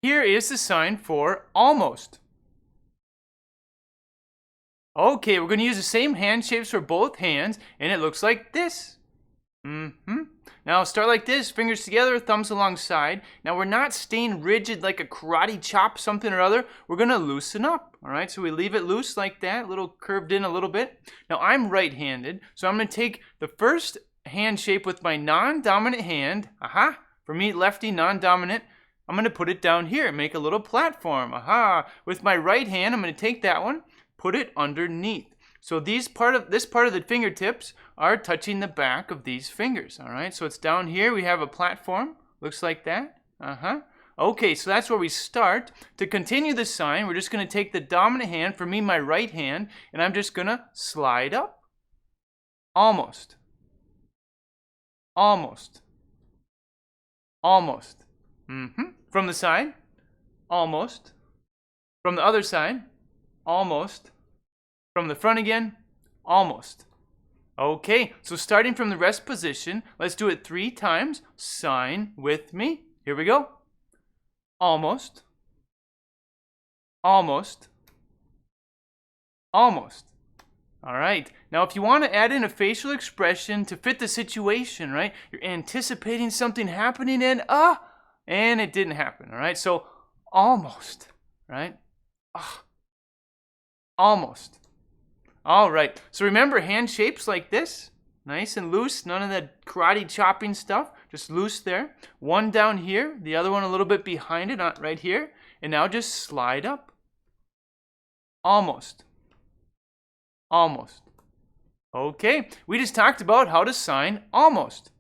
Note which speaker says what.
Speaker 1: Here is the sign for almost. Okay, we're going to use the same hand shapes for both hands, and it looks like this. Now start like this, fingers together, thumbs alongside. Now we're not staying rigid like a karate chop something or other. We're going to loosen up, all right? So we leave it loose like that, a little curved in a little bit. Now I'm right-handed, so I'm going to take the first hand shape with my non-dominant hand. For me, lefty, non-dominant. I'm going to put it down here, make a little platform. With my right hand, I'm going to take that one, put it underneath. So this part of the fingertips are touching the back of these fingers, all right? So it's down here, we have a platform, looks like that. Okay, so that's where we start. To continue the sign, we're just going to take the dominant hand, for me, my right hand, and I'm just going to slide up. Almost. Almost. Almost. From the side, almost. From the other side, almost. From the front again, almost. Okay, so starting from the rest position, let's do it 3 times. Sign with me. Here we go. Almost. Almost. Almost. All right. Now, if you want to add in a facial expression to fit the situation, right? You're anticipating something happening and it didn't happen, all right? So, almost, right? Almost. All right, so remember hand shapes like this, nice and loose, none of that karate chopping stuff, just loose there. One down here, the other one a little bit behind it, not right here, and now just slide up. Almost. Almost. Okay, we just talked about how to sign almost.